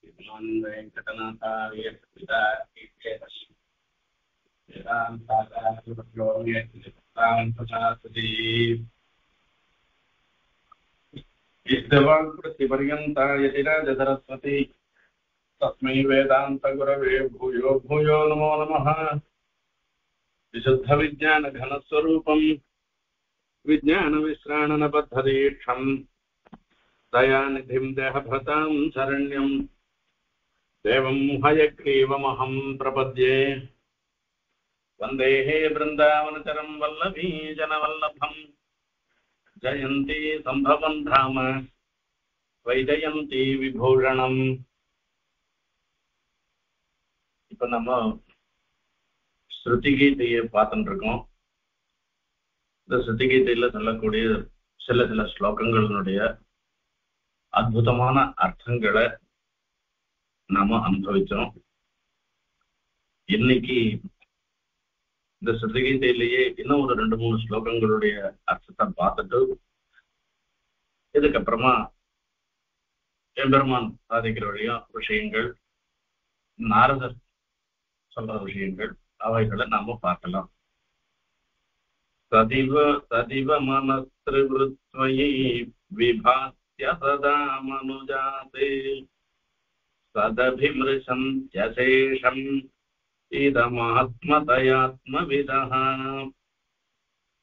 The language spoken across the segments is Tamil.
श्रीमान् वेङ्कटनाथार्य वेदान्ताचार्यवर्योऽन्यप्रसादति यद्वाक्कृतिपर्यन्ता यतिराजसरस्वती तस्मै वेदान्तगुरवे भूयो भूयो नमो नमः। विशुद्धविज्ञानघनस्वरूपम् विज्ञानविश्राणनबद्धदीक्षम् दयानिधिम् देहभृताम् शरण्यम् देवम् हयग्रीवमहम् प्रपद्ये। वन्देः वृन्दावनचरम् वल्लभी जनवल्लभम् जयन्ती सम्भवम् धाम वैजयन्ती विभूषणम्। இப்ப நம்ம ஸ்ருதிகீதையை பார்த்துட்டு இருக்கோம். இந்த ஸ்ருதிகீதையில சொல்லக்கூடிய சில ஸ்லோகங்களினுடைய அற்புதமான அர்த்தங்களை நாம அனுபவிச்சோம். இன்னைக்கு இந்த ஸ்ருதிகீதையிலேயே இன்னும் ஒரு 2-3 ஸ்லோகங்களுடைய அர்த்தத்தை பார்த்துட்டு இதுக்கப்புறமா எம்பெருமான் சாதிக்கிற வழியா விஷயங்கள், நாரதர் சொல்ற விஷயங்கள், அவைகளை நாம பார்க்கலாம். ததிவ மனஸ்திருவத்வயி விபாத்ய சதா மனுஜாதே சதபிமிருஷந்த்யசேஷம் இதமாத்மதயாத்மவிதஹ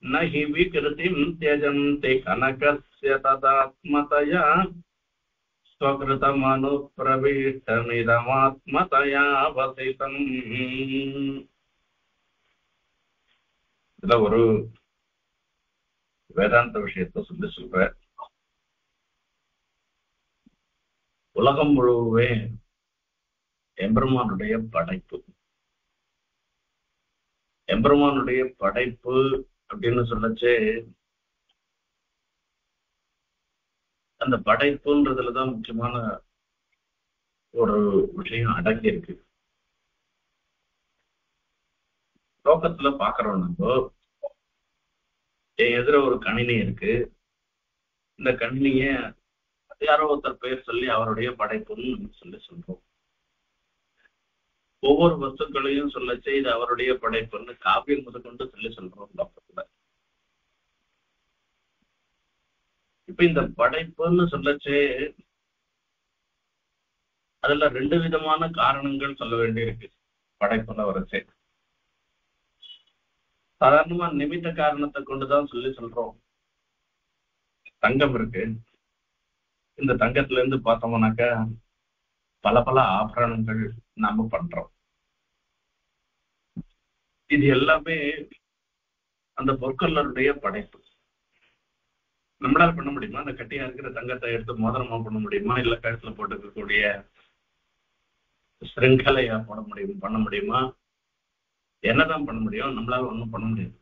நஹி விக்ருதிம் த்யஜந்தி கனகஸ்ய ததாத்மதயா ஸ்வக்ருதமனுப்ரவிஷ்டமிதமாத்மதயா வசிதம். இதுல ஒரு வேதாந்த விஷயத்தை சொல்ற. உலகம் முழுவே எம்பெருமானுடைய படைப்பு. எம்பெருமானுடைய படைப்பு அப்படின்னு சொல்லச்சே அந்த படைப்புன்றதுலதான் முக்கியமான ஒரு விஷயம் அடங்கி இருக்கு. லோகத்துல பாக்குறோம், நம்ம என் எதிர ஒரு கணினி இருக்கு. இந்த கணினிய யாரோ ஒருத்தர் பெயர் சொல்லி அவருடைய படைப்புன்னு சொல்றோம். ஒவ்வொரு வஸ்துக்களையும் சொல்லச்சே இது அவருடைய படைப்புன்னு காவியம் முதற்கொண்டு சொல்றோம் லோகத்துல. இப்ப இந்த படைப்புன்னு சொல்லச்சே அதுல 2 விதமான காரணங்கள் சொல்ல வேண்டியிருக்கு. படைப்புல வரச்சே சாதாரணமா நிமித்த காரணத்தை கொண்டுதான் சொல்றோம். தங்கம் இருக்கு, இந்த தங்கத்துல இருந்து பார்த்தோம்னாக்கா பல ஆபரணங்கள் நாம பண்றோம். இது எல்லாமே அந்த பொற்கொள்ளருடைய படைப்பு. நம்மளால பண்ண முடியுமா? அந்த கட்டியா இருக்கிற தங்கத்தை எடுத்து மோதிரமா பண்ண முடியுமா? இல்ல கழுத்துல போட்டுக்கக்கூடிய சிருங்கலையா பண்ண முடியுமா? என்னதான் பண்ண முடியும்? நம்மளால ஒண்ணும் பண்ண முடியாது.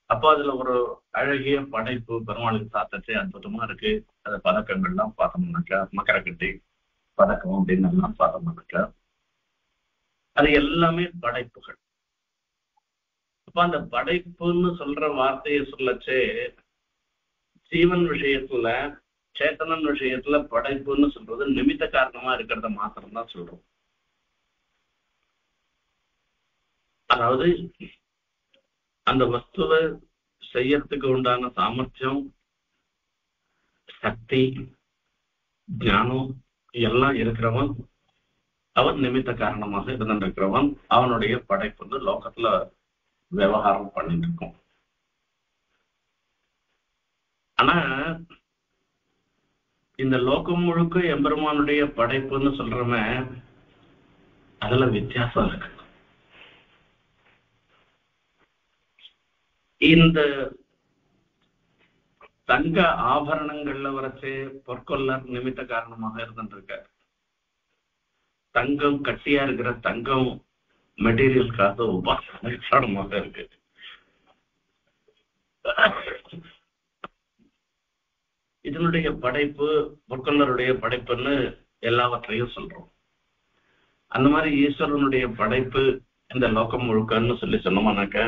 அப்போ அதுல ஒரு அழகிய படைப்பு பெருமாளுக்கு சாத்தச்சே அற்புதமா இருக்கு. அந்த பதக்கங்கள்லாம் பார்த்தோம்னாக்கா மக்கரை கட்டி பதக்கம் அப்படின்னு எல்லாம் பார்த்தோம்னாக்கா அது எல்லாமே படைப்புகள். அப்ப அந்த படைப்புன்னு சொல்ற வார்த்தையை சொல்லச்சே ஜீவன் விஷயத்துல, சேத்தனன் விஷயத்துல படைப்புன்னு சொல்றது நிமித்த காரணமா இருக்கிறத மாத்திரம்தான் சொல்றோம். அதாவது அந்த வஸ்துவை செய்யறதுக்கு உண்டான சாமர்த்தியம், சக்தி, ஞானம் எல்லாம் இருக்கிறவன் அவன் நிமித்த காரணமாக இருந்திருக்கிறவன். அவனுடைய படைப்புன்னு லோகத்துல விவகாரம் பண்ணிட்டு இருக்கோம். ஆனா இந்த லோகம் முழுக்க எம்பெருமானுடைய படைப்புன்னு சொல்றவன் அதுல வித்தியாசம் இருக்கு. இந்த தங்க ஆபரணங்கள்ல வரச்சே பொற்கொள்ளர் நிமித்த காரணமாக இருந்துருக்க. தங்கம் கட்டியா இருக்கிற தங்கம் மெட்டீரியலுக்காக உபாசன காரணமாக இருக்கு. இதனுடைய படைப்பு பொற்கொள்ளருடைய படைப்புன்னு எல்லாவற்றையும் சொல்றோம். அந்த மாதிரி ஈஸ்வரனுடைய படைப்பு இந்த லோகம் முழுக்கன்னு சொன்னோம்னாக்க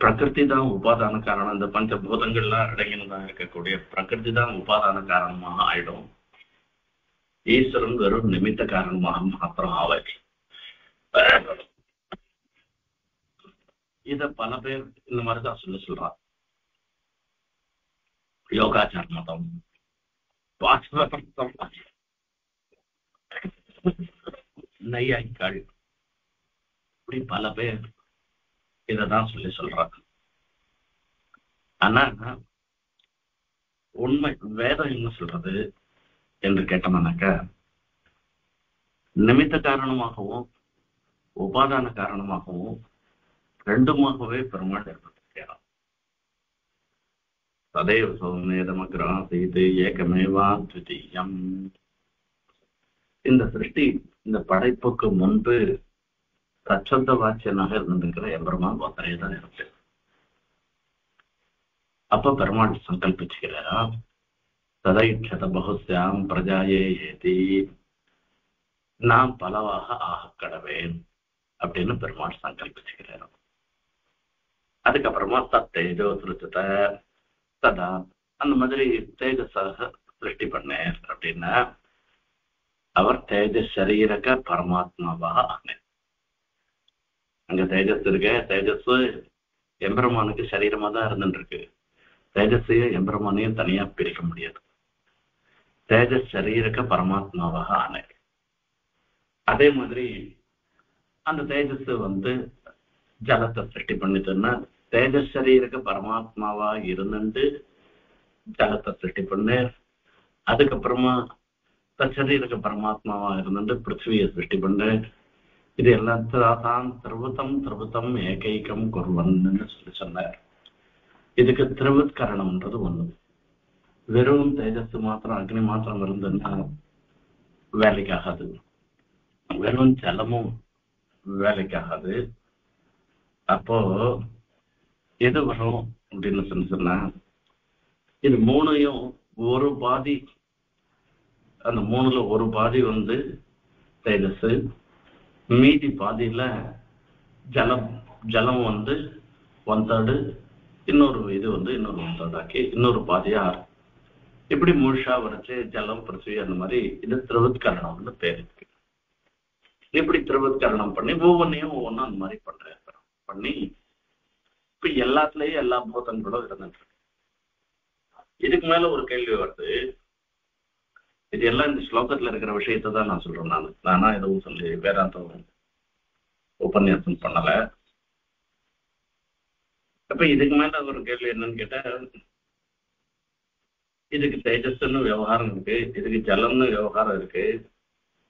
பிரகிருதி தான் உபாதான காரணம். இந்த பஞ்சபூதங்கள்லாம் அடங்கினதாக இருக்கக்கூடிய பிரகிருதி தான் உபாதான காரணமாக ஆயிடும். ஈஸ்வரன் வெறும் நிமித்த காரணமாக மாத்திரம் ஆவாச்சு. இத பல பேர் இந்த மாதிரிதான் சொல்றான். யோகாச்சார மதம், நையாய்கள், இப்படி பல பேர் இததான் சொல்றாங்க. ஆனா உண்மை வேதம் என்ன சொல்றது என்று கேட்டோம்னாக்கா, நிமித்த காரணமாகவும் உபாதான காரணமாகவும் ரெண்டுமாகவே பெருமாள் ஏற்பட்டிருக்கிறார். ததேவ சௌமேதமக்ராசீது ஏகமேவா த்விதீயம். இந்த சிருஷ்டி, இந்த படைப்புக்கு முன்பு தச்சந்த வாச்சியனாக இருந்திருக்கிற எம்பெருமான் ஒத்தரையே தான் இருக்கு. அப்ப பெருமாள் சங்கல்பிச்சுக்கிறா, ததைட்சத பகுஸ்யாம் பிரஜாயே ஏதி, நான் பலவாக ஆக கடவேன் அப்படின்னு பெருமாள் சங்கல்பிச்சுக்கிறார். அதுக்கப்புறமா தேஜோ சிருஷ்ட ததா, அந்த மாதிரி தேஜஸாக சிருஷ்டி பண்ணேன் அப்படின்னா அவர் தேஜஸ் சரீரக பரமாத்மாவாக ஆனேன். அங்க தேஜஸ் இருக்க, தேஜஸ் எம்பெருமானுக்கு சரீரமா தான் இருந்துட்டு இருக்கு. தேஜஸையும் எம்பெருமானையும் தனியா பிரிக்க முடியாது. தேஜஸ் சரீரக பரமாத்மாவாக ஆனேன். அதே மாதிரி அந்த தேஜஸ் ஜலத்தை சிருஷ்டி பண்ணிட்டுன்னா தேஜஸ் சரீரக பரமாத்மாவா இருந்துட்டு ஜலத்தை சிருஷ்டி பண்ணேன். அதுக்கப்புறமா தச்சரீரக பரமாத்மாவா இருந்துட்டு பிருத்திவியை சிருஷ்டி பண்ணேன். இது எல்லாத்தான் திரவுத்தம் ஏகைக்கம் குர்வன்னு சொன்னார். இதுக்கு திரவுத்கரணம்ன்றது ஒண்ணு. வெறும் தேஜஸ் மாத்திரம் அக்னி மாத்திரம் இருந்ததுன்னா வேலைக்காகாது, வெறும் ஜலமும் வேலைக்காகாது. அப்போ எது வரும் அப்படின்னு சொன்னா, இது மூணையும் ஒரு பாதி, அந்த மூணுல ஒரு பாதி தேஜஸ், மீதி பாதியில ஜலம். ஜலம் 1/3, இன்னொரு இது இன்னொரு 1/3 ஆக்கி இன்னொரு பாதியா இப்படி முழுஷா வரைச்சு ஜலம் பிருத்திவி அந்த மாதிரி இது திரவுத்கரணம்னு பேர் இருக்கு. இப்படி திரவுத்கரணம் பண்ணி ஒவ்வொன்றையும் ஒவ்வொன்றும் அந்த மாதிரி பண்ணி இப்ப எல்லாத்துலயும் எல்லா பூதங்களும் இருந்துட்டு இருக்கு. இதுக்கு மேல ஒரு கேள்வி வருது. இது எல்லாம் இந்த ஸ்லோகத்துல இருக்கிற விஷயத்தை தான் நான் சொல்றேன். நானா எதுவும் சொல்லி வேதாந்தம் உபன்யாசம் பண்ணல. அப்ப இதுக்கு மேல ஒரு கேள்வி என்னன்னு கேட்டா, இதுக்கு தேஜஸ்ன்னு விவகாரம் இருக்கு, இதுக்கு ஜலம்னு விவகாரம் இருக்கு,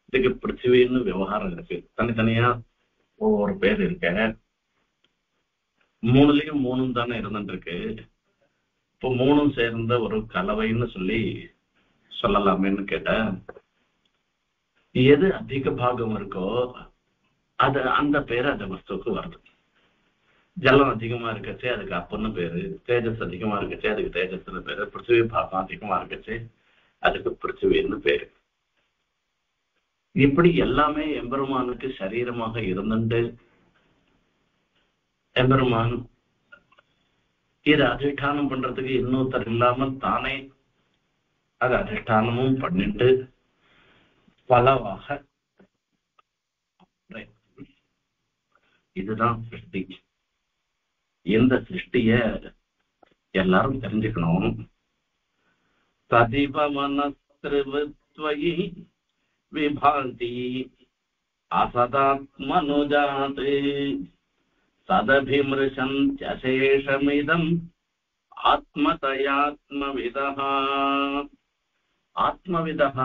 இதுக்கு பிருத்திவின்னு விவகாரம் இருக்கு. தனித்தனியா ஒவ்வொரு பேர் இருக்க. மூணுலயும் மூணும் தானே இருந்துட்டு இருக்கு. இப்போ மூணும் சேர்ந்த ஒரு கலவைன்னு சொல்லலாமேன்னு கேட்ட, எது அதிக பாகம் இருக்கோ அது அந்த பேரு அந்த வஸ்துக்கு வருது. ஜலம் அதிகமா இருக்கச்சு அதுக்கு அப்பன்னு பேரு, தேஜஸ் அதிகமா இருக்கச்சு அதுக்கு தேஜஸ்ன்னு பேரு, பிருத்திவி பாகம் அதிகமா இருக்கச்சு அதுக்கு பிருத்திவின்னு பேரு. இப்படி எல்லாமே எம்பெருமானுக்கு சரீரமாக இருந்துட்டு எம்பெருமான் இது அதிஷ்டானம் பண்றதுக்கு இன்னொருத்தர் இல்லாமல் தானே அது அதிஷ்டானமும் பண்ணிட்டு பலவாக, இதுதான் சிருஷ்டி. இந்த சிருஷ்டிய எல்லாரும் தெரிஞ்சுக்கணும். ததிபவனஸ்திருவத்வயி விபாந்தி அசதாத்மனுஜாதே சதபிமிருஷந்த்யசேஷமிதம் ஆத்மதயாத்மவிதஹ. ஆத்மவிதஹ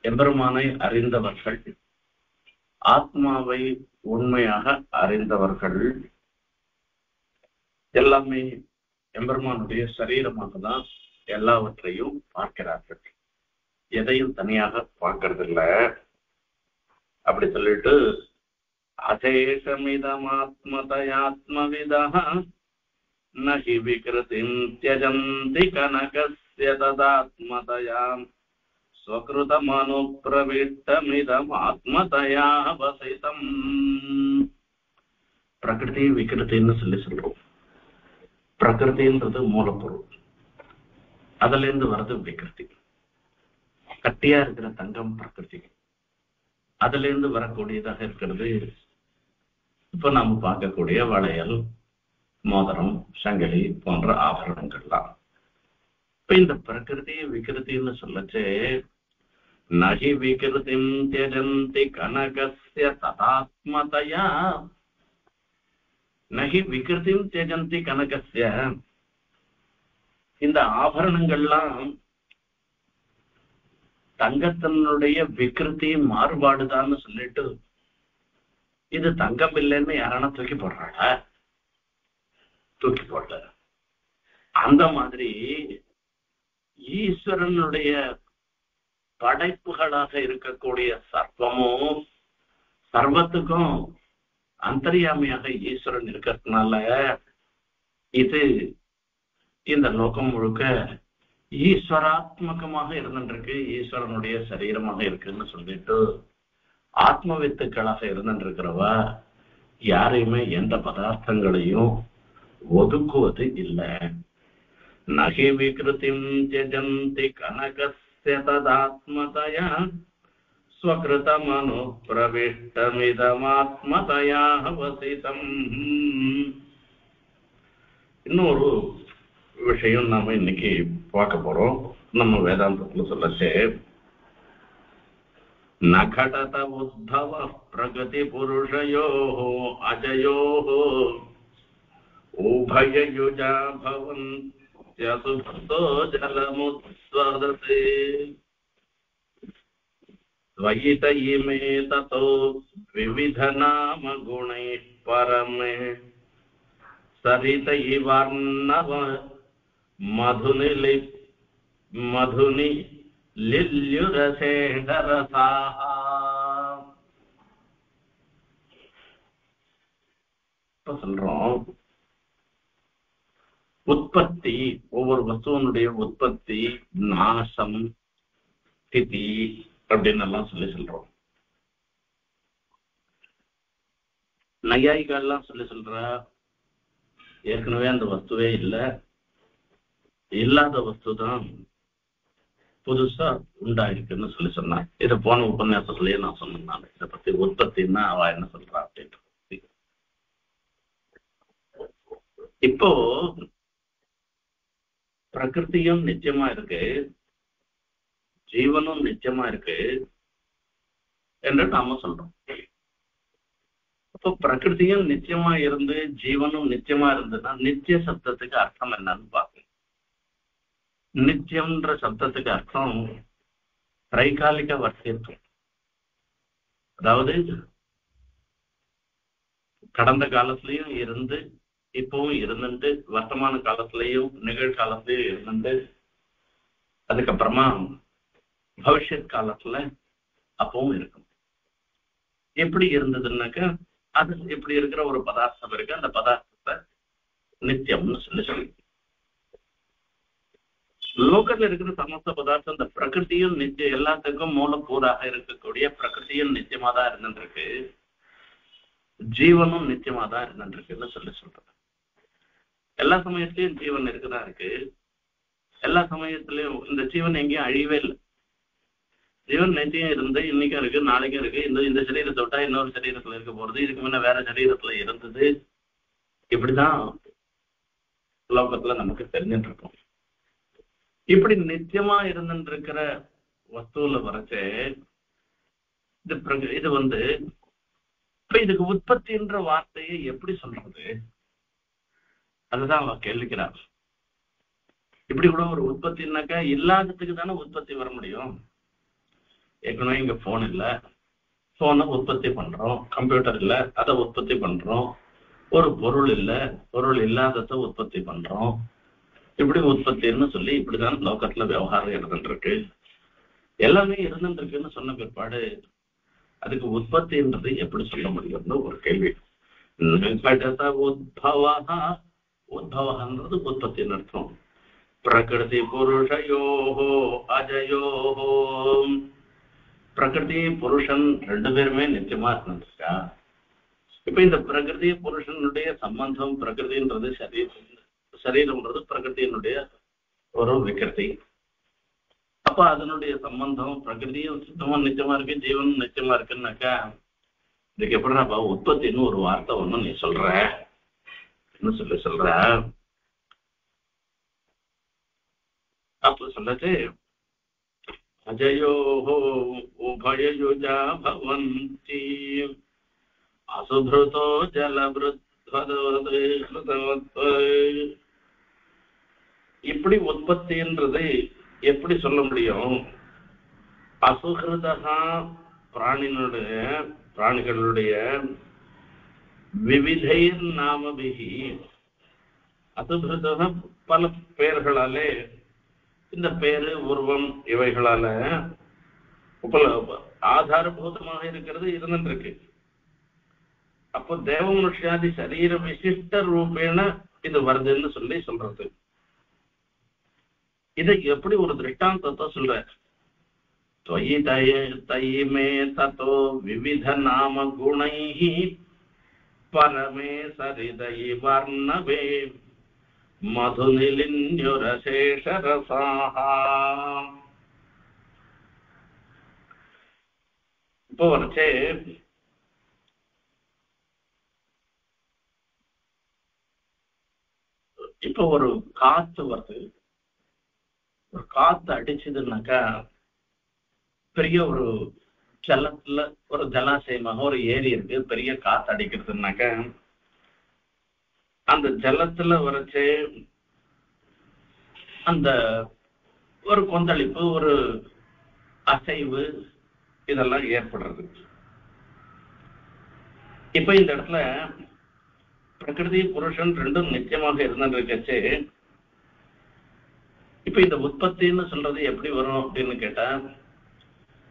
எம்பெருமானை அறிந்தவர்கள், ஆத்மாவை உண்மையாக அறிந்தவர்கள் எல்லாமே எம்பெருமானுடைய சரீரமாக தான் எல்லாவற்றையும் பார்க்கிறார்கள். எதையும் தனியாக பார்க்கறதில்ல. அப்படி சொல்லிட்டு அசேஷமிதமாத்மதயாத்மவிதஹ நஹி விக்ருதிம் த்யஜந்தி கனகஸ்ய ததாத்மதயாம் ஸ்வக்ருதமனுப்ரவிஷ்டமிதம் ஆத்மதயா வசிதம். பிரகிருதி விக்ருத்தின்னு சொல்றோம். பிரகிருத்தின்றது மூலப்பொருள், அதுல இருந்து வர்றது விக்ருதி. கட்டியா இருக்கிற தங்கம் பிரகிருதி. அதுல இருந்து வரக்கூடியதாக இருக்கிறது இப்ப நாம பார்க்கக்கூடிய வளையல், மோதிரம், சங்கிலி போன்ற ஆபரணங்கள்லாம். இப்ப இந்த பிரகிருதி விகிருத்தின்னு சொல்லச்சே, நகி விகிருதிம் தியஜந்தி கனகஸ்ய ததாத்மதயா, நகி விகிருதிம் தியஜந்தி கனகஸ்ய, இந்த ஆபரணங்கள்லாம் தங்கத்தினுடைய விகிருதி மாறுபாடுதான்னு சொல்லிட்டு இது தங்கம் இல்லைன்னு யாரான தூக்கி போடுறாளா? தூக்கி போடல. அந்த மாதிரி ஈஸ்வரனுடைய படைப்புகளாக இருக்கக்கூடிய சர்வமும் சர்வத்துக்கும் அந்தர்யாமியாக ஈஸ்வரன் இருக்கிறதுனால இது இந்த லோகம் முழுக்க ஈஸ்வராத்மகமாக இருந்துருக்கு, ஈஸ்வரனுடைய சரீரமாக இருக்குன்னு சொல்லிட்டு ஆத்ம வித்துக்களாக இருந்துருக்கிறவா யாரையுமே எந்த பதார்த்தங்களையும் ஒதுக்குவது இல்லை. நகி விகிருதிம் தியஜந்தி கனகஸ்ய ததாத்மதயா ஸ்வக்ருதமனு பிரவிஷ்டமிதமாத்மதயா வசிதம். இன்னொரு விஷயம் நாம இன்னைக்கு பார்க்க போறோம். நம்ம வேதாந்தத்துல சொல்லச்சே, நகடத உத்பவ பிரகதி புருஷயோ அஜயோ உபயயுஜா பவந்த்யசுப்தோ ஜலமுத்ஸ்வததே ஸ்வயித இமே ததோ விவித நாம குணைः பரமே சரித இவர்ணவ மதுனி லில்யுரசேடரசாஹ. சொல்றோம் உற்பத்தி, ஒவ்வொரு வஸ்துவனுடைய உற்பத்தி, நாசம், ஸ்திதி அப்படின்னு எல்லாம் சொல்றோம். நையாயிகள்லாம் சொல்ற ஏற்கனவே அந்த வஸ்துவே இல்லை, இல்லாத வஸ்து தான் புதுசா உண்டாயிருக்குன்னு சொன்னான். இதை போன உபன்யாசத்திலேயே நான் சொன்னேன். இதை பத்தி உற்பத்தின்னா அவ என்ன சொல்றா அப்படின்ற. இப்போ பிரகிருதியும் நிச்சயமா இருக்கு, ஜீவனும் நிச்சயமா இருக்கு என்று நாம சொல்றோம். அப்போ பிரகிருதியும் நிச்சயமா இருந்து ஜீவனும் நிச்சயமா இருந்ததுன்னா நித்திய சப்தத்துக்கு அர்த்தம் என்னன்னு பார்க்கணும். நித்தியம்ன்ற சப்தத்துக்கு அர்த்தம் திரைகாலிக வர்த்தியத்துவம். அதாவது கடந்த காலத்திலையும் இருந்து, இப்பவும் இருந்துட்டு, வர்த்தமான காலத்திலையும் நிகழ்காலத்திலையும் இருந்துட்டு, அதுக்கப்புறமா பவிஷ்யத் காலத்துல அப்பவும் இருக்கும். எப்படி இருந்ததுன்னாக்க, அது எப்படி இருக்கிற ஒரு பதார்த்தம் இருக்கு, அந்த பதார்த்தத்தை நித்தியம்னு சொல்லி லோக்கத்துல இருக்கிற சமஸ்த பதார்த்தம், இந்த பிரகிருதியும் நித்தியம், எல்லாத்துக்கும் மூலக்கூறாக இருக்கக்கூடிய பிரகிருதியும் நித்தியமா தான் இருந்துருக்கு, ஜீவனும் நித்தியமா தான் இருந்துருக்குன்னு சொல்றேன். எல்லா சமயத்திலயும் ஜீவன் இருக்குதான் இருக்கு. எல்லா சமயத்திலயும் இந்த ஜீவன் எங்கேயும் அழிவே இல்லை. ஜீவன் நிச்சயம் இருந்து இன்னைக்கும் இருக்கு, நாளைக்கும் இருக்கு. இந்த சரீரத்தை விட்டா இன்னொரு சரீரத்துல இருக்க போறது, இதுக்கு முன்ன வேற சரீரத்துல இருந்தது. இப்படிதான் லோகத்துல நமக்கு தெரிஞ்சுட்டு இருக்கோம். இப்படி நித்தியமா இருந்துட்டு இருக்கிற வஸ்துல வரைச்சே இது இப்ப இதுக்கு உற்பத்தின்ற வார்த்தையை எப்படி சொல்றது, அதுதான் அவ கேள்விக்கிறார். இப்படி கூட ஒரு உற்பத்தின்னாக்கா இல்லாததுக்கு தானே உற்பத்தி வர முடியும். ஏற்கனவே இங்க போன் இல்ல, போனை உற்பத்தி பண்றோம். கம்ப்யூட்டர் இல்ல, அதை உற்பத்தி பண்றோம். ஒரு பொருள் இல்ல, பொருள் இல்லாததை உற்பத்தி பண்றோம். இப்படி உற்பத்தின்னு சொல்லி இப்படிதான் லோகத்துல விவகாரம் இருந்துட்டு இருக்கு. எல்லாமே இருந்துட்டு இருக்குன்னு சொன்ன பிற்பாடு அதுக்கு உற்பத்தின்றது எப்படி சொல்ல முடியும்னு ஒரு கேள்வி. உத்பவன்றது உற்பத்தின்னு அர்த்தம். பிரகிருதி புருஷயோஹோ அஜயோஹோ, பிரகிருதி புருஷன் ரெண்டு பேருமே நிச்சயமா இருந்துருக்கா. இப்ப இந்த பிரகிருதி புருஷனுடைய சம்பந்தம், பிரகிருதின்றது சரீரம்ன்றது பிரகிருதியினுடைய ஒரு விகிருதி. அப்ப அதனுடைய சம்பந்தம் பிரகிருதியும் சுத்தமா நிச்சயமா இருக்கு, ஜீவனும் நிச்சயமா இருக்குன்னாக்கா இதுக்கு எப்படின்னா உற்பத்தின்னு ஒரு வார்த்தை ஒண்ணு நீ சொல்ற என்ன சொல்ற அப்ப சொல்லச்சு அஜயோஹோ உபயயுஜா பவந்தி அசுபிருதோ ஜலபிருத்வதே இப்படி உற்பத்தின்றது எப்படி சொல்ல முடியும்? அசுகிருதா பிராணிகளுடைய விவிதைர் நாமபிகி, அசுகிருதா பல பெயர்களாலே, இந்த பேரு உருவம் இவைகளால ஆதாரபூதமாக இருக்கிறது இருந்துருக்கு. அப்போ தேவ மனுஷாதி சரீர விசிஷ்ட ரூபேண இது வருதுன்னு சொல்றது. இதை எப்படி ஒரு திருஷ்டாந்தத்தை சொல்ற? त्वयि तयि मे ततो विविध नाम गुणैः परमे सरिदयि वर्णवे मधुनिलिन्युरशेषरसाः. இப்போ வரைச்சே இப்போ ஒரு காத்து வருது. ஒரு காத்து அடிச்சதுன்னாக்கா பெரிய ஒரு ஜலத்துல ஒரு ஜலாசயமாக ஒரு ஏரி இருக்கு, பெரிய காத்து அடிக்கிறதுனாக்க அந்த ஜலத்துல வரைச்சு அந்த ஒரு கொந்தளிப்பு, ஒரு அசைவு இதெல்லாம் ஏற்படுறது. இப்ப இந்த இடத்துல பிரகிருதி புருஷன் ரெண்டும் நிச்சயமாக இருந்துருக்கச்சு. இப்ப இந்த உற்பத்தின்னு சொல்றது எப்படி வரும் அப்படின்னு கேட்டா,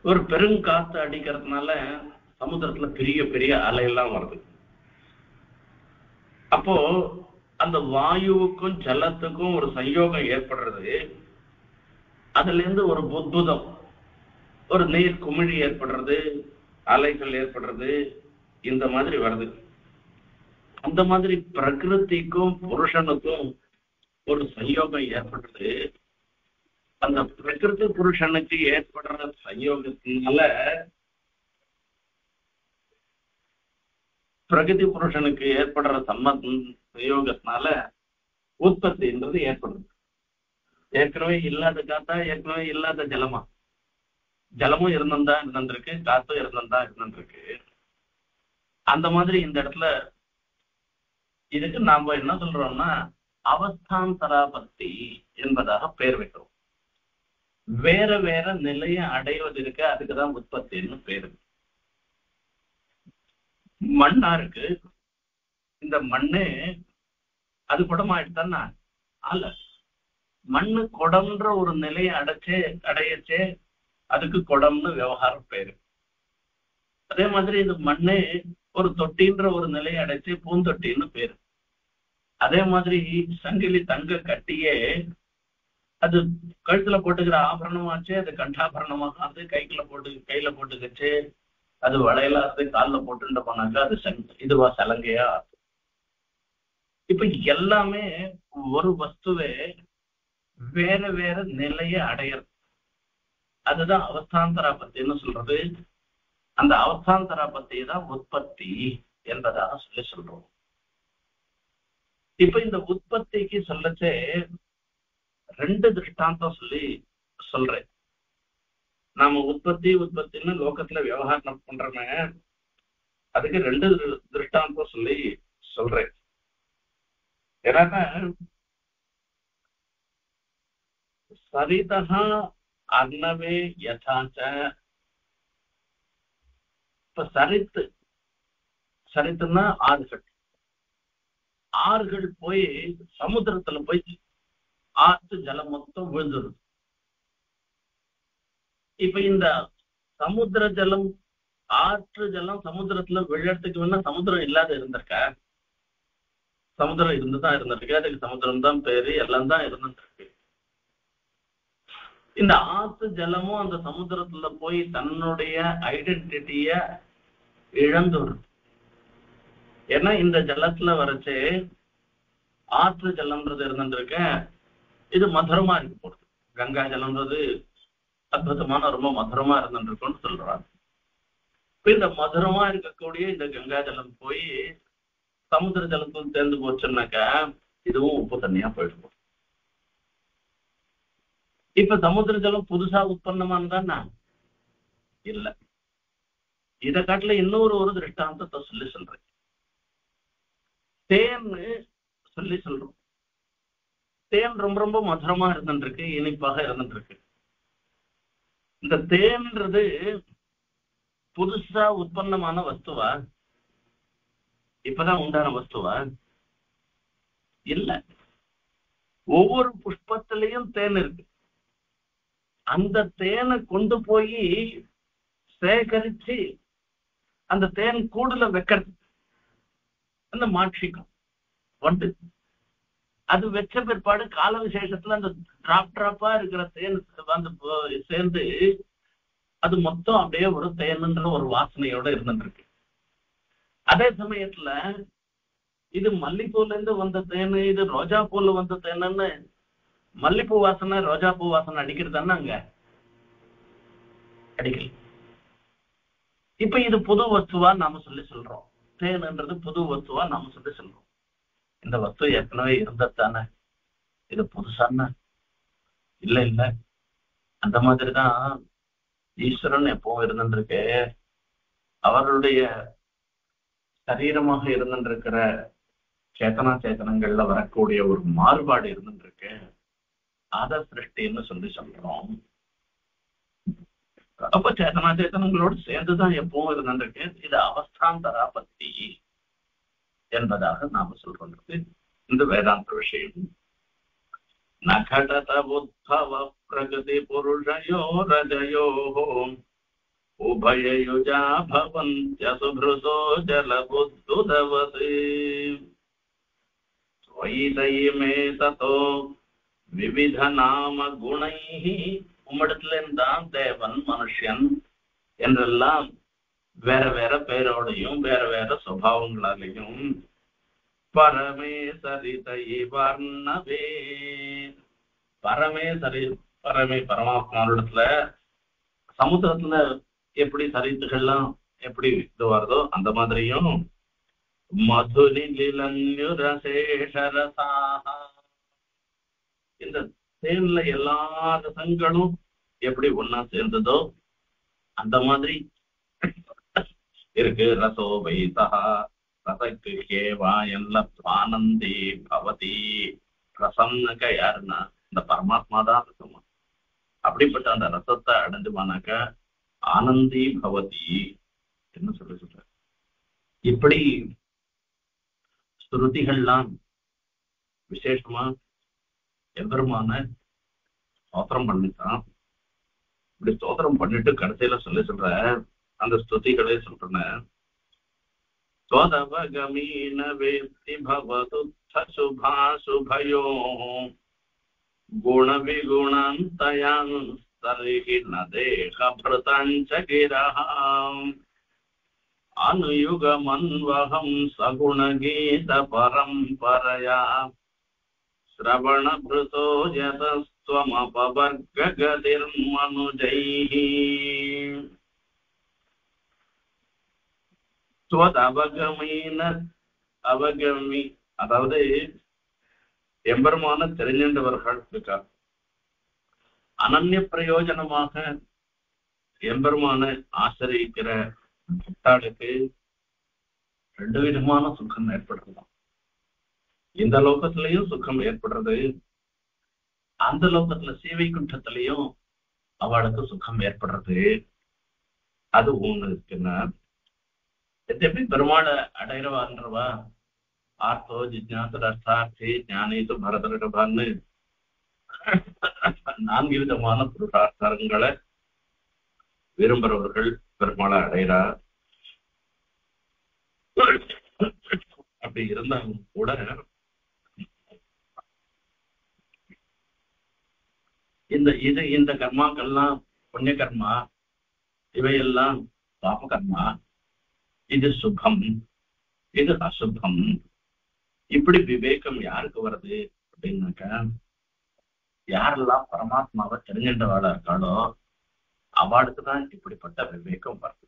ஒரு பெருங்காத்து அடிக்கிறதுனால சமுத்திரத்துல பெரிய பெரிய அலையெல்லாம் வருது. அப்போ அந்த வாயுவுக்கும் ஜலத்துக்கும் ஒரு சயோகம் ஏற்படுறது. அதுல இருந்து ஒரு புத்புதம், ஒரு நீர் குமிழி ஏற்படுறது, அலைகள் ஏற்படுறது, இந்த மாதிரி வருது. அந்த மாதிரி பிரகிருதிக்கும் புருஷனுக்கும் ஒரு சயோகம் ஏற்படுறது. அந்த பிரகிருதி புருஷனுக்கு ஏற்படுற சயோகத்தினால, பிரகிருதி புருஷனுக்கு ஏற்படுற சயோகத்தினால உற்பத்தின்றது ஏற்படுது. ஏற்கனவே இல்லாத காத்தா, ஏற்கனவே இல்லாத ஜலமா? ஜலமும் இருந்ததா இருந்திருக்கு, காத்தும் இருந்ததா இருந்திருக்கு. அந்த மாதிரி இந்த இடத்துல இதுக்கு நாம என்ன சொல்றோம்னா அவஸ்தாந்தராபத்தி என்பதாக பெயர் வைக்கிறோம். வேற வேற நிலையை அடைவதற்கு அதுக்குதான் உற்பத்தின்னு பேரு. மண்ணா இருக்கு, இந்த மண்ணு அது குடமாயிடுத்தானா? அல்ல, மண்ணு குடம்ன்ற ஒரு நிலையை அடையச்சே அதுக்கு குடம்னு விவகாரம் பேரு. அதே மாதிரி இந்த மண்ணு ஒரு தொட்டின்ற ஒரு நிலையை அடைச்சு பூந்தொட்டின்னு பேரு. அதே மாதிரி சங்கிலி தங்க கட்டியே அது கழுத்துல போட்டுக்கிற ஆபரணமாச்சு, அது கண்டாபரணமாக அது கையில போட்டுக்கிச்சு, அது வளையலாது காலில் போட்டுட்டு போனாக்கா அது இதுவா சலங்கையா. இப்ப எல்லாமே ஒரு வஸ்துவே வேற வேற நிலையை அடையிறது. அதுதான் அவஸ்தாந்தராபத்தின்னு சொல்றது. அந்த அவஸ்தாந்தராபத்தி தான் உற்பத்தி என்பதாக சொல்றோம். இப்ப இந்த உற்பத்திக்கு சொல்லச்சே ரெண்டு திருஷ்டாந்தம் சொல்றேன். நாம உற்பத்தின்னு லோகத்துல விவகாரம் பண்றோமே, அதுக்கு ரெண்டு திருஷ்டாந்தம் சொல்றேன். ஏன்னா சரிதா அர்ணவே யதாச்ச. இப்ப சரித்துன்னா ஆறுகள் போய் சமுத்திரத்துல போய் ஆற்று ஜலம் மொத்தம் விழுந்துருது. இப்ப இந்த சமுத்திர ஜலம், ஆற்று ஜலம் சமுத்திரத்துல விழறதுக்கு வேணா சமுத்திரம் இல்லாத இருந்திருக்கா? சமுத்திரம் இருந்துதான் இருந்திருக்கு, அதுக்கு சமுத்திரம் தான் பேரு, எல்லாம் தான் இருந்துருக்கு. இந்த ஆற்று ஜலமும் அந்த சமுத்திரத்துல போய் தன்னுடைய ஐடென்டிட்டிய இழந்து வருது. ஏன்னா இந்த ஜலத்துல வரைச்சு ஆற்று ஜலம்ன்றது இருந்துருக்க, இது மதுரமா இருக்கு போடுது. கங்கா ஜலம்ன்றது அற்புதமான ரொம்ப மதுரமா இருந்துருக்கும்னு சொல்றாங்க. இப்ப இந்த மதுரமா இருக்கக்கூடிய இந்த கங்கா ஜலம் போய் சமுத்திர ஜலத்தும் சேர்ந்து போச்சுன்னாக்கா இதுவும் உப்பு தண்ணியா போயிடும். இப்ப சமுத்திர ஜலம் புதுசா உற்பத்தமானதானா இல்ல. இதை காட்டுல இன்னொரு திருஷ்டாந்தத்தை சொல்லி சொல்றேன். தேன்னு சொல்லி சொல்றோம். தேன் ரொம்ப ரொம்ப மதுரமா இருந்துருக்கு, இனிப்பாக இருந்துருக்கு. இந்த தேன்ன்றது புதுசா உற்பத்தமான வஸ்துவா, இப்பதான் உண்டான வஸ்துவா இல்ல. ஒவ்வொரு புஷ்பத்திலையும் தேன் இருக்கு. அந்த தேனை கொண்டு போய் சேகரிச்சு அந்த தேன் கூடுல வைக்கிறது அந்த மாட்சிக்கும் வந்து அது வச்ச பிற்பாடு கால விசேஷத்துல அந்த டிராப்பா இருக்கிற தேன் வந்து சேர்ந்து அது மொத்தம் அப்படியே ஒரு தேனுன்ற ஒரு வாசனையோட இருந்துருக்கு. அதே சமயத்துல இது மல்லிப்பூல இருந்து வந்த தேனு, இது ரோஜா பூல வந்த தேனுன்னு மல்லிப்பூ வாசனை ரோஜா பூ வாசனை அடிக்கிறதானே அங்க அடிக்கல. இப்ப இது புது வஸ்துவா நாம சொல்லி சொல்றோம். தேனுன்றது புது வஸ்துவா நாம சொல்லி சொல்றோம். இந்த வஸ்து ஏற்கனவே இருந்ததானே, இது புதுசான இல்ல இல்ல. அந்த மாதிரிதான் ஈஸ்வரன் எப்பவும் இருந்துருக்கு. அவர்களுடைய சரீரமாக இருந்துருக்கிற சேத்தனா சேத்தனங்கள்ல வரக்கூடிய ஒரு மாறுபாடு இருந்துருக்கு. அத சிருஷ்டின்னு சொல்லி சொல்றோம். அப்ப சேத்தனா சேத்தனங்களோடு சேர்ந்துதான் எப்பவும் இருந்துருக்கு. இது அவஸ்தாந்தரா பத்தி என்பதாக நாம சொல்றது இந்த வேதாந்த விஷயம். நகடத உத்பவ பிரகதி புருஷயோ ரஜயோ உபயயுஜா பவந்த்ய சுப்ருதோ ஜலபுத்துதவதி ஸ்வைதயிமே ததோ விவித நாம குணைஹி. உம்மிடத்துல இருந்தான் தேவன் மனுஷன் என்றெல்லாம் வேற வேற பேரோடையும் வேற வேற சுபாவங்களாலையும் பரமே சரிதை வர்ணவே. பரமே சரி பரமே பரமாத்மாவிடத்துல சமுத்திரத்துல எப்படி சரித்துகள்லாம் எப்படி இது வருதோ அந்த மாதிரியும் மதுலிலன்யுரசேஷரசாஹ இந்த தேன்ல எல்லா ரசங்களும் எப்படி ஒன்னா சேர்ந்ததோ அந்த மாதிரி இருக்கு. ரசோ வைசா ரசக்கு கேவா எல்லாம் ஆனந்தி பவதி. ரசம்னாக்கா யாருன்னா இந்த பரமாத்மா தான் இருக்குமா. அப்படிப்பட்ட அந்த ரசத்தை அடைஞ்சுமானாக்க ஆனந்தி பவதி என்ன சொல்ற. இப்படி ஸ்ருதிகள்லாம் விசேஷமா எம்பெருமான ஸ்தோத்திரம் பண்ணிட்டான். இப்படி ஸ்தோத்திரம் பண்ணிட்டு கடைசியில சொல்ற அந்த ஸ்துதிகளே சொல்றேன். ஸ்வதவகமீன வேத்தி பவது சுபாசுபயோ குண விகுணந்தயான் தரிஹி நதேஹப்ருதஞ்ச கிரஹாம் அனுயுகமன்வஹம் சகுணகீத பரம்பரயா ஸ்ரவணப்ருதோ யதஸ்த்வமபவர்ககதிர்மனுஜைஹி. ஸ்வதவகமீன அவகமி அதாவது எம்பெருமான தெரிஞ்சவர்கள் இருக்கார். அனன்ய பிரயோஜனமாக எம்பெருமான ஆசிரியிக்கிற பக்தாளுக்கு ரெண்டு விதமான சுகம் ஏற்படுறதாம். இந்த லோகத்திலையும் சுகம் ஏற்படுறது, அந்த லோகத்துல சீவை குண்டத்திலையும் அவளுக்கு சுகம் ஏற்படுறது. அது ஒண்ணு இருக்குன்னா எப்படி பெருமாளை அடைகிறவான்றவா ஆர்த்தோ ஜிஜ்ஞாசுரர்த்தார்த்தி ஞானேது பரதரபான்னு 4 விதமான புருஷார்த்தங்களை விரும்புறவர்கள் பெருமாளை அடைகிறா. அப்படி இருந்தாலும் கூட இந்த கர்மாக்கள்லாம் புண்ணிய கர்மா, இவையெல்லாம் பாப கர்மா. இது சுகம், இது அசுபம். இப்படி விவேகம் யாருக்கு வருது அப்படின்னாக்கா யாரெல்லாம் பரமாத்மாவை தெரிஞ்சின்றவாளா இருக்காளோ அவளுக்கு தான் இப்படிப்பட்ட விவேகம் வருது.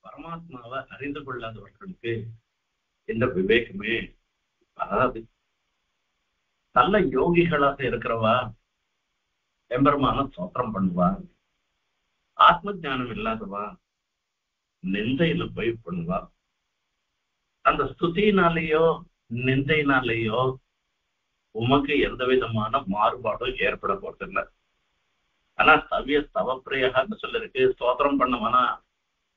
பரமாத்மாவை அறிந்து கொள்ளாதவர்களுக்கு இந்த விவேகமே வராது. நல்ல யோகிகளாக இருக்கிறவா எம்பெருமான ஸ்தோத்திரம் பண்ணுவா. ஆத்ம ஞானம் இல்லாதவா நிந்தையில போய் பண்ணுவா. அந்த ஸ்துதினாலேயோ நிந்தையினாலேயோ உமக்கு எந்த விதமான மாறுபாடும் ஏற்பட போறதில்லை. ஆனா சவிய ஸ்தவப்பிரியான்னு சொல்லிருக்கு. ஸ்தோத்திரம் பண்ணமானா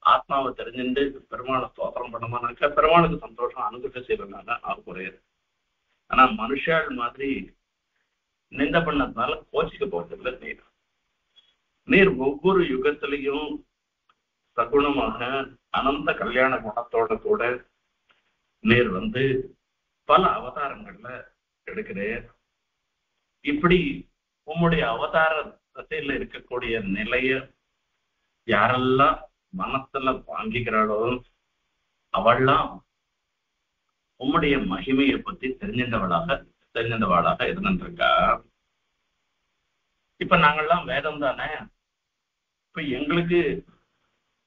ஆத்மாவை தெரிஞ்சுட்டு பெருமாளை ஸ்தோத்திரம் பண்ணமானாக்கா பெருமாளுக்கு சந்தோஷம், அனுகிரக செய்வனால குறையாது. ஆனா மனுஷாள் மாதிரி நிந்த பண்ணதுனால கோச்சிக்க போறதில்லை. நீர் ஒவ்வொரு யுகத்திலையும் சகுணமாக அனந்த கல்யாண குணத்தோட கூட நீர் பல அவதாரங்கள்ல எடுக்கிறேன். இப்படி உம்முடைய அவதார திசையில இருக்கக்கூடிய நிலைய யாரெல்லாம் மனத்துல வாங்கிக்கிறாளோ அவள்லாம் உம்முடைய மகிமையை பத்தி தெரிஞ்சவளாக இருந்துருக்கா. இப்ப நாங்கள்லாம் வேதம் தானே. இப்ப எங்களுக்கு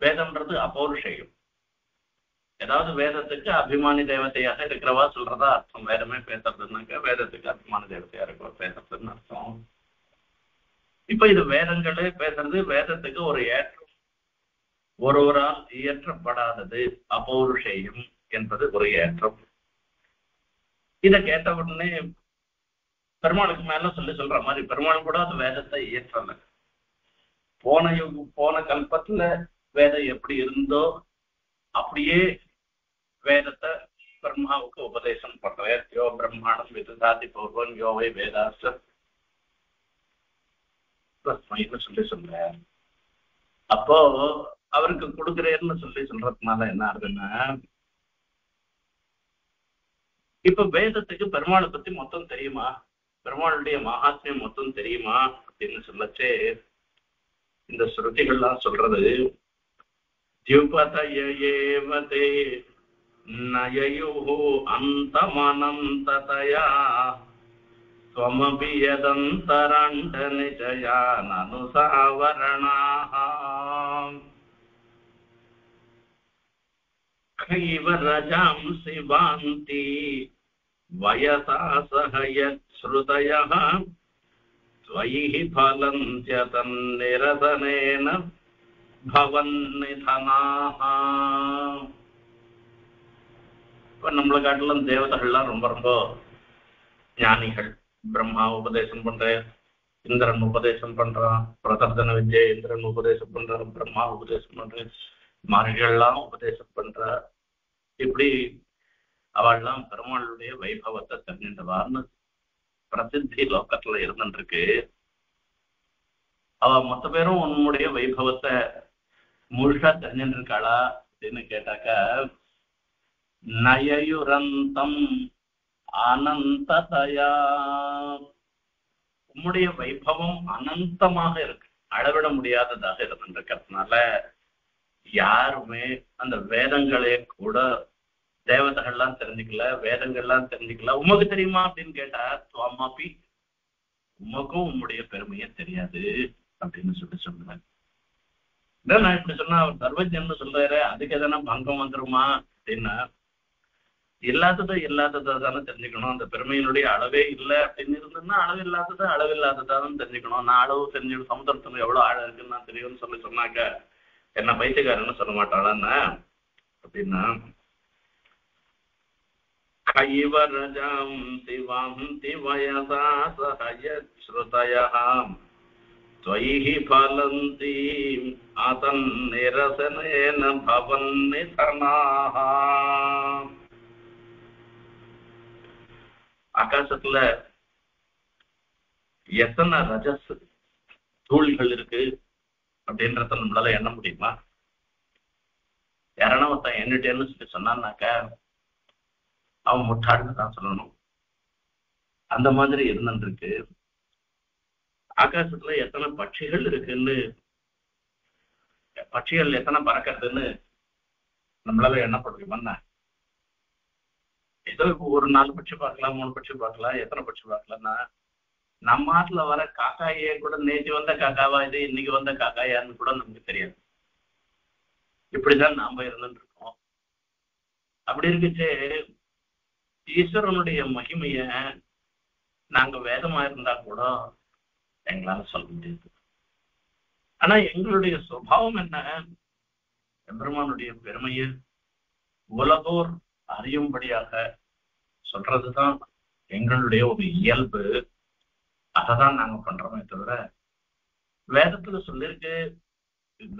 வேதம்ன்றது அபௌருஷயம். ஏதாவது வேதத்துக்கு அபிமானி தேவதையாக இருக்கிறவா சொல்றதா அர்த்தம். வேதமே பேசுறதுனாக்க வேதத்துக்கு அபிமான தேவதையா இருக்கிற பேசுறதுன்னு அர்த்தம். இப்ப இது வேதங்களே பேசுறது. வேதத்துக்கு ஒரு ஏற்றம், ஒருவரால் இயற்றப்படாதது அபௌருஷேயம் என்பது ஒரு ஏற்றம். இத கேட்ட உடனே பெருமாளுக்கு மேல சொல்ற மாதிரி பெருமாள் கூட அது வேதத்தை இயற்றல. போன கல்பத்துல வேதம் எப்படி இருந்தோ அப்படியே வேதத்தை பிரம்மாவுக்கு உபதேசம் பண்றார். யோ பிரம்மாண்டம் விதுதாதி பூர்வம் யோவை வேதாஸ்த சொல்லி சொல்றார். அப்போ அவருக்கு கொடுக்குறேன்னு சொல்றதுனால என்ன ஆகுதுன்னா, இப்ப வேதத்துக்கு பெருமாளை பத்தி மொத்தம் தெரியுமா, பெருமாளுடைய மகாத்மியம் மொத்தம் தெரியுமா அப்படின்னு சொல்லச்சே இந்த ஸ்ருதிகள்லாம் சொல்றது தியுபதயேவதே நயயுஹு அந்தமனந்ததயா ஸ்வமபி யதந்தரண்ட நிஜயான் அனுசாவரணாஹ கைவரஜாம் சிவாந்தி வயசா சஹயஸ்ருதயः ஸ்வயிஹி ஃபலந்த்யதன்னிரசனேன பவன்னிதனாஹ. இப்ப நம்மளை காட்டிலும் தேவதைகள்லாம் ரொம்ப ரொம்ப ஞானிகள். பிரம்மா உபதேசம் பண்றேன், இந்திரன் உபதேசம் பண்றான், பிரதர்தன விஜய இந்திரன் உபதேசம் பண்றான், பிரம்மா உபதேசம் பண்றேன், மாரிகள்லாம் உபதேசம் பண்ற. இப்படி அவள்லாம் பெருமாளுடைய வைபவத்தை தெரிஞ்சின்றவான்னு பிரசித்தி லோகத்துல இருந்துருக்கு. அவ மொத்த பேரும் உன்னுடைய வைபவத்தை முழுசா தெரிஞ்சுட்டு இருக்காளா அப்படின்னு கேட்டாக்க நயயுரந்தம் அனந்ததயா. உம்முடைய வைபவம் அனந்தமாக இருக்கு, அளவிட முடியாததாக இருந்துருக்கிறதுனால யாருமே அந்த வேதங்களே கூட தேவதைகள்லாம் தெரிஞ்சுக்கல, வேதங்கள்லாம் தெரிஞ்சுக்கல. உமக்கு தெரியுமா அப்படின்னு கேட்டா சுவாமாபி உமக்கும் உம்முடைய பெருமையே தெரியாது அப்படின்னு சொல்லுவேன். நான் இப்படி சொன்னா அவர் சர்வஜன்னு சொல்றாரு, அதுக்கு எதனா பங்கம் வந்துருமா அப்படின்னா இல்லாததை தானே தெரிஞ்சுக்கணும். அந்த பெருமையினுடைய அளவே இல்லை அப்படின்னு இருந்ததுன்னா அளவில்லாததான் தெரிஞ்சுக்கணும். நான் அளவு தெரிஞ்சுக்கணும், சமுதிரத்துல எவ்வளவு ஆழம் இருக்குன்னு நான் தெரியும்னு சொன்னாக்க என்ன பைத்தியக்காரன்னு சொல்ல மாட்டாளான்னா அப்படின்னா கைவரஜாம் சிவாந்தி வயசா சஹயஸ்ருதயः ஸ்வயிஹி ஃபலந்தி அதன்னிரசனேன பவன்னிதனாஹ. ஆகாசத்துல எத்தனை ரஜஸ் தூள்கள் இருக்கு அப்படின்றத நம்மளால எண்ண முடியுமா? யாரான ஒருத்தன் எண்ணிட்டேன்னு சொன்னான்னாக்க அவன் முட்டாள்னு தான் சொல்லணும். அந்த மாதிரி இருந்துருக்கு. ஆகாசத்துல எத்தனை பட்சிகள் இருக்குன்னு, பட்சிகள் எத்தனை பறக்கிறதுன்னு நம்மளால எண்ணப்பட முடியுமா? ஏதோ ஒரு 4 பட்சி பார்க்கலாம், 3 பட்சி பார்க்கலாம், எத்தனை பட்சி பார்க்கலாம்னா நம்ம ஆட்டுல வர காக்காயே கூட நேற்று வந்த காக்காவா இது, இன்னைக்கு வந்த காக்காயான்னு கூட நமக்கு தெரியாது. இப்படிதான் நாம இருந்துட்டு இருக்கோம். அப்படி இருக்குச்சு ஈஸ்வரனுடைய மகிமைய நாங்க வேதமா இருந்தா கூட எங்களால சொல்ல முடியாது. ஆனா எங்களுடைய சுபாவம் என்ன, எம்பெருமானுடைய பெருமையை உலகோர் அறியும்படியாக சொல்றதுதான் எங்களுடைய ஒரு இயல்பு. அததான் நாங்க பண்றோமே தவிர, வேதத்துல சொல்லிருக்கு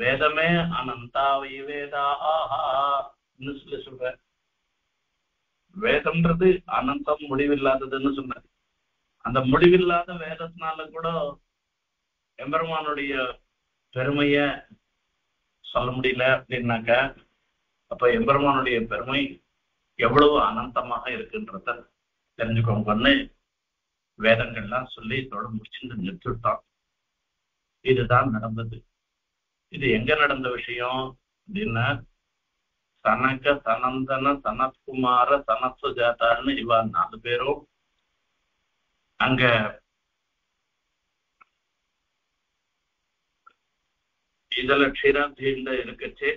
வேதமே அனந்தாவை வேதா ஆஹான்னு சொல்ற. வேதம்ன்றது அனந்தம் முடிவில்லாததுன்னு சொன்னாரு. அந்த முடிவில்லாத வேதத்தினால கூட எம்பெருமானுடைய பெருமைய சொல்ல முடியல அப்படின்னாக்க, அப்ப எம்பெருமானுடைய பெருமை எவ்வளவு அனந்தமாக இருக்குன்றத தெரிஞ்சுக்கோங்கன்னு வேதங்கள்லாம் சொல்லி இதோட முடிச்சுட்டு நிறுத்திட்டான். இதுதான் நடந்தது. இது எங்க நடந்த விஷயம் அப்படின்னா, சனக சனந்தன சனத்குமார சனத்து ஜாத்தான்னு இவா 4 பேரும் அங்க இதுல க்ஷீராப்தியில இருக்கச்சு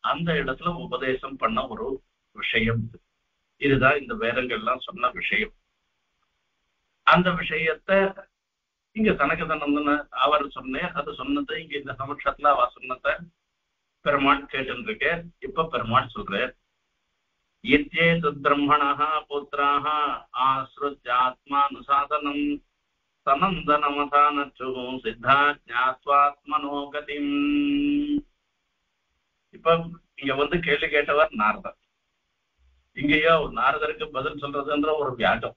அந்த இடத்துல உபதேசம் பண்ண ஒரு விஷயம். இதுதான் இந்த வேதங்கள்லாம் சொன்ன விஷயம். அந்த விஷயத்த இங்க சனகதனந்தன அவர் சொன்னேன், அது சொன்னது இங்க இந்த சமட்சத்துல அவ சொன்னத பெருமாள் கேட்டு இருக்க. இப்ப பெருமாள் சொல்ற, இத்யேது பிரம்மணः புத்திராः ஆஸ்ருத்ய ஆத்மானுசாசனம் சனந்தனமதானச்சு சித்தா ஞாத்வாத்மனோ கதிம். இப்ப இங்க கேள்வி கேட்டவர் நாரதர். இங்கேயோ நாரதருக்கு பதில் சொல்றதுன்ற ஒரு வியாஜம்.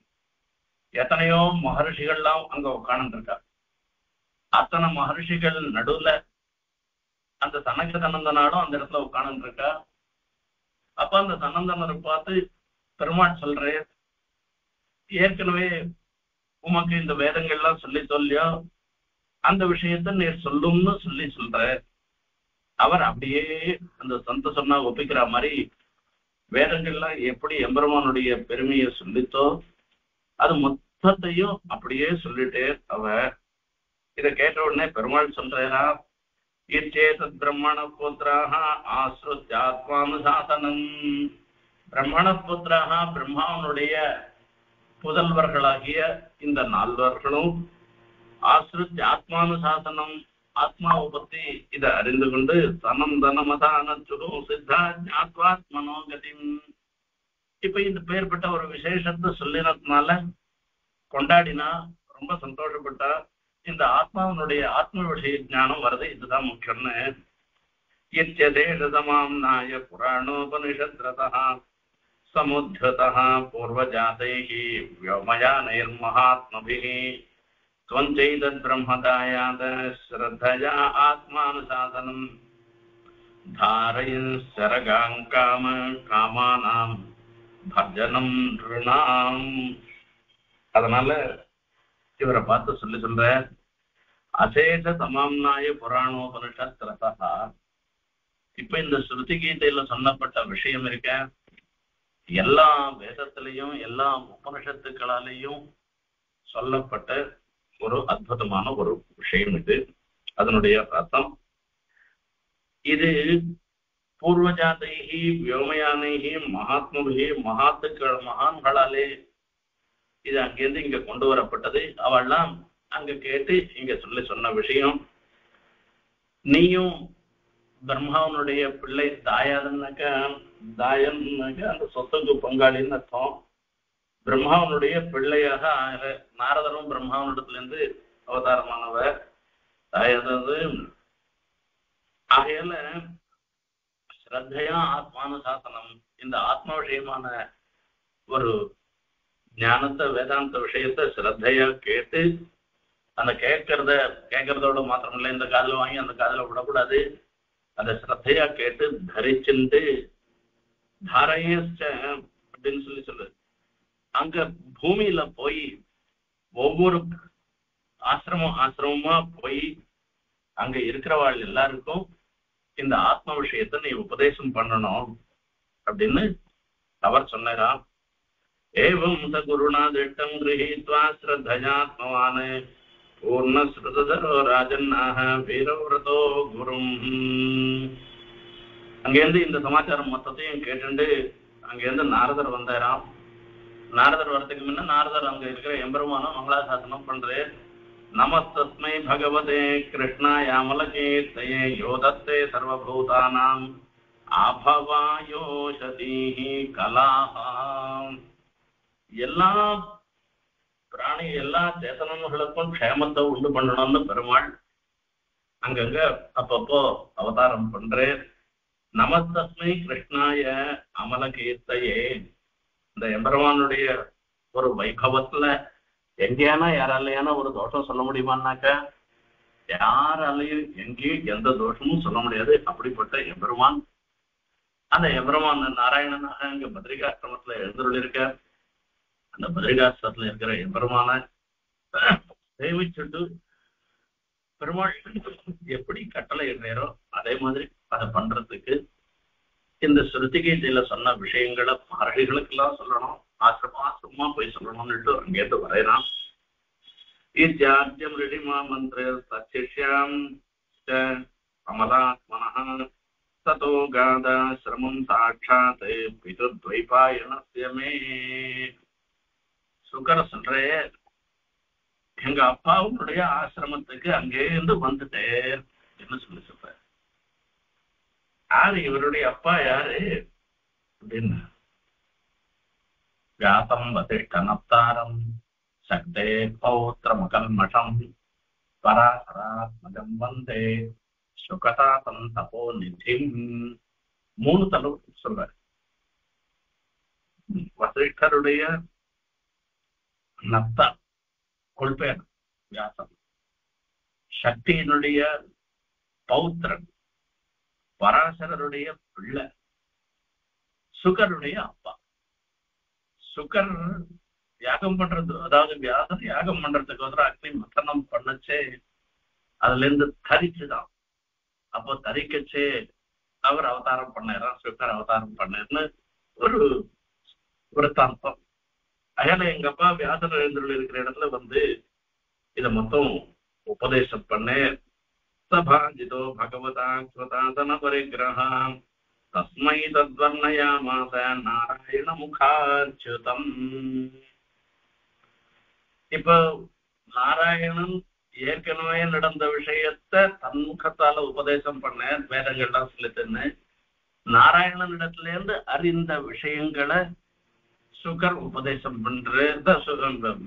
எத்தனையோ மகர்ஷிகள்லாம் அங்க உட்கார்ந்து இருக்கா. அத்தனை மகர்ஷிகள் நடுவுல அந்த சனகதனந்தனாலும் அந்த இடத்துல உட்கார்ந்து இருக்கா. அப்ப அந்த சனந்தனரை பார்த்து பெருமாள் சொல்றே, ஏற்கனவே உமக்கு இந்த வேதங்கள்லாம் சொல்லியோ அந்த விஷயத்த நீர் சொல்லும்னு சொல்ற. அவர் அப்படியே அந்த சந்த சொன்னா ஒப்பிக்கிற மாதிரி வேதங்கள்லாம் எப்படி எம்பெருமானுடைய பெருமையை சொல்லித்தோ அது மொத்தத்தையும் அப்படியே சொல்லிட்டே அவர். இதை கேட்ட உடனே பெருமாள் சொல்றா, இச்சேதத் பிரம்மண புத்திராக ஆஸ்ருத்ய ஆத்மானுசாசனம். பிரம்மண புத்திராக பிரம்மாவனுடைய புதல்வர்களாகிய இந்த 4 ஆஸ்ருத்ய ஆத்மானுசாசனம் ஆத்மாவை பத்தி இதை அறிந்து கொண்டு சனந்தனமதான சித்தா ஞாத்வாத்மனோ கதிம். இப்ப இந்த பெயர்பட்ட ஒரு விசேஷத்தை சொல்லினதுனால கொண்டாடினா, ரொம்ப சந்தோஷப்பட்டா. இந்த ஆத்மாவனுடைய ஆத்ம விஷய ஞானம் வருது, இதுதான் முக்கியம்னு. இத்யதேஷதமாம் நாய புராணோபனிஷத்ரதः சமுத்யதः பூர்வஜாதைः வ்யோமயானைர் மகாத்மபிः त्वञ्चैतद् ब्रह्मदायाद श्रद्धया आत्मानुशासनं धारयन् शरगां कामानां भर्जनं ऋणाम्. அதனால இவரை பார்த்து சொல்ற, அசேஷ தமாம்னாய புராணோபனிஷத் ரதா. இப்ப இந்த ஸ்ருதி கீதையில சொல்லப்பட்ட விஷயம் இருக்க, எல்லா வேதத்திலையும் எல்லா உபனிஷத்துக்களாலையும் சொல்லப்பட்ட ஒரு அற்புதமான ஒரு விஷயம் இது. அதனுடைய அர்த்தம் இது பூர்வஜாதைகி வியோமயானைகி மகாத்மபிகி மகான்களாலே இது அங்கிருந்து இங்க கொண்டு வரப்பட்டது. அவள்லாம் அங்க கேட்டு இங்க சொன்ன விஷயம். நீயும் பிரம்மாவனுடைய பிள்ளை தாயான்னாக்க அந்த சொத்துக்கு பங்காளின்னு அர்த்தம். பிரம்மாவனுடைய பிள்ளையாக நாரதரும் பிரம்மாவனிடத்திலிருந்து அவதாரமானவர் தாயாதது. ஆகையால ஸ்ரத்தையா ஆத்மானுசாசனம், இந்த ஆத்ம விஷயமான ஒரு ஞானத்தை வேதாந்த விஷயத்த ஸ்ரத்தையா கேட்டு, அந்த கேட்கறதோட மாத்திரமில்லை, இந்த காதல வாங்கி அந்த காதல விடக்கூடாது. அந்த ஸ்ரத்தையா கேட்டு தரிச்சுட்டு தாரையச்ச அப்படின்னு சொல்லு. அங்க பூமியில போய் ஒவ்வொரு ஆசிரமமா போய் அங்க இருக்கிறவாள் எல்லாருக்கும் இந்த ஆத்ம விஷயத்தை நீ உபதேசம் பண்ணணும் அப்படின்னு அவர் சொன்னாராம். एवं स गुरुणा दृष्टं गृहीत्वा श्रद्धयात्मवान् पूर्णश्रुतधरो राजन्नाः वीरव्रतो गुरुम्. அங்கேருந்து இந்த சமாச்சாரம் மொத்தத்தையும் கேட்டுண்டு அங்கேருந்து நாரதர் வந்தாராம். நாரதர் வரதுக்கு முன்ன நாரதர் அங்க இருக்கிற எம்பெருமானும் மங்களாசாசனம் பண்றே. நமஸ்தஸ்மை பகவதே கிருஷ்ணாய அமலகீர்த்தயே யோதத்தே சர்வபூதானாம் ஆபவாயோஷதீஹி கலாஹாம். எல்லா பிராணி எல்லா சேதனங்களுக்கும் க்ஷேமத்தை உண்டு பண்ணணும்னு பெருமாள் அங்கங்க அப்பப்போ அவதாரம் பண்றே. நமஸ்தஸ்மை கிருஷ்ணாய அமலகீர்த்தையே. இந்த எம்பெருமானுடைய ஒரு வைபவத்துல எங்கேயானா யாராலையான ஒரு தோஷம் சொல்ல முடியுமான்னாக்க யாராலையும் எங்கேயும் எந்த தோஷமும் சொல்ல முடியாது. அப்படிப்பட்ட எம்பெருமான், அந்த எம்பெருமான் நாராயணனாக இங்க பத்ரிகாசிரமத்துல எழுந்துள்ளிருக்க. அந்த பத்ரிகாசிரமத்துல இருக்கிற எம்பெருமான சேவிச்சுட்டு பெருமாள் எப்படி கட்டளை இடுறாரோ அதே மாதிரி அதை பண்றதுக்கு இந்த ஸ்ருதி கீதையில சொன்ன விஷயங்களை மகர்ஷிகளுக்கு எல்லாம் சொல்லணும், ஆசிரமா போய் சொல்லணும்னுட்டு அங்கேருந்து வரையறான். இத்தியாத்யம் ரிடிமா மந்திர சச்சிஷ்யாம் அமலாத்மனஹ ததோ காத சிரமம் சாட்சாத் பிதுத்வைபாயனஸ்ய மே. சுகர சொல்றே, எங்க அப்பாவுடைய ஆசிரமத்துக்கு அங்கேருந்து வந்துட்டேன் என்ன சொல்லி சொல்ற. யாரு இவருடைய அப்பா யாரு அப்படின்னு, வியாசம் வசிஷ்டனப்தாரம் சக்தே பௌத்திரமகல்மஷம் பராசராத்மஜம் வந்தே சுகதாசம் தபோ நிதிம். 3 தடவை சொல்ற. வசிஷ்டருடைய நப்தா கொள்பேர் வியாசம், சக்தியினுடைய பௌத்திரன் பராசரருடைய பிள்ளை, சுகருடைய அப்பா. சுகர் யாகம் பண்றது, அதாவது வியாசர் யாகம் பண்றதுக்கு வந்து அக்னி மத்தனம் பண்ணச்சே அதுல இருந்து தரிச்சுதான். அப்போ தரிக்கச்சே அவர் அவதாரம் பண்ணாராம், சுகர் அவதாரம் பண்ணாருன்னு ஒரு விருத்தாந்தம். அதனால எங்க அப்பா வியாசர் எழுந்துள்ள இருக்கிற இடத்துல வந்து இத மொத்தம் உபதேசம் பண்ணே. சபாஜிதோ பகவதா ஸ்வதாசன பரிகிரஹம் தஸ்மை தத்வர்ணயாமாஸ நாராயண முகார்ச்சுதம். இப்ப நாராயணன் ஏற்கனவே நடந்த விஷயத்தை தன்முகத்தால உபதேசம் பண்ண, வேதங்கள்லாம் சொல்லித்தன்னு நாராயணனிடத்துல இருந்து அறிந்த விஷயங்களை சுகர் உபதேசம் பண்ற,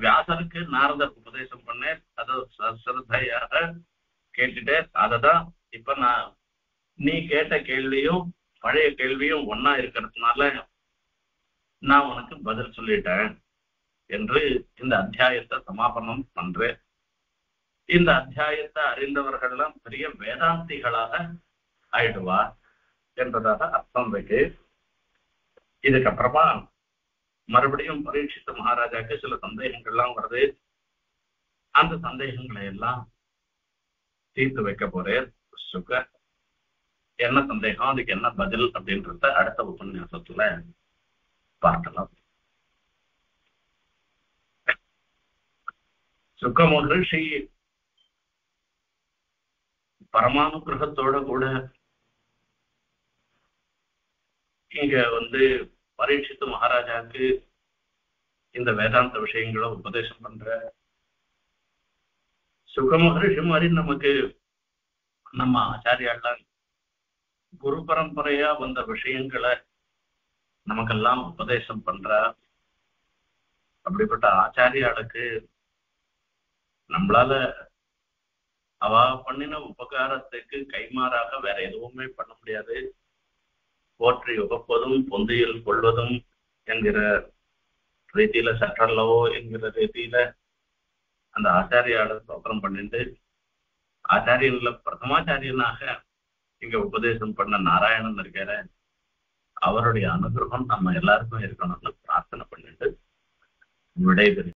வியாசருக்கு நாரதர் உபதேசம் பண்ண, அதை சிரத்தையாக கேட்டுட்டு அததான் இப்ப நான் நீ கேட்ட கேள்வியும் பழைய கேள்வியும் ஒன்னா இருக்கிறதுனால நான் உனக்கு பதில் சொல்லிட்டேன் என்று இந்த அத்தியாயத்தை சமாபனம் பண்றேன். இந்த அத்தியாயத்தை அறிந்தவர்கள்லாம் பெரிய வேதாந்திகளாக ஆயிடுவா என்பதாக அர்த்தம் வைக்கு. இதுக்கப்புறமா மறுபடியும் பரீட்சித்த மகாராஜாக்கு சில சந்தேகங்கள்லாம் வருது. அந்த சந்தேகங்களை எல்லாம் தீர்த்து வைக்க போறேன் சுகர். என்ன சந்தேகம், அதுக்கு என்ன பதில் அப்படின்றத அடுத்த உபன்யாசத்துல பார்க்கலாம். சுக மகிழ்ச்சி பரமானுகிரகத்தோட கூட இங்க வந்து பரீட்சித்து மகாராஜாவுக்கு இந்த வேதாந்த விஷயங்களை உபதேசம் பண்ற. சுக மகரிஷி மாதிரி நமக்கு நம்ம ஆச்சாரியால் குரு பரம்பரையா வந்த விஷயங்களை நமக்கெல்லாம் உபதேசம் பண்ற. அப்படிப்பட்ட ஆச்சாரியாளுக்கு நம்மளால அவ பண்ணின உபகாரத்துக்கு கைமாறாக வேற எதுவுமே பண்ண முடியாது. போற்றி உகப்பதும் பொந்தியில் கொள்வதும் என்கிற ரீதியில சற்றல்லவோ என்கிற ரீதியில அந்த ஆச்சாரியால ஸ்தோத்திரம் பண்ணிட்டு, ஆச்சாரியன்ல பிரதமாச்சாரியனாக இங்க உபதேசம் பண்ண நாராயணன் இருக்கிற அவருடைய அனுகிரகம் நம்ம எல்லாருக்கும் இருக்கணும்னு பிரார்த்தனை பண்ணிட்டு விடைபெறும்.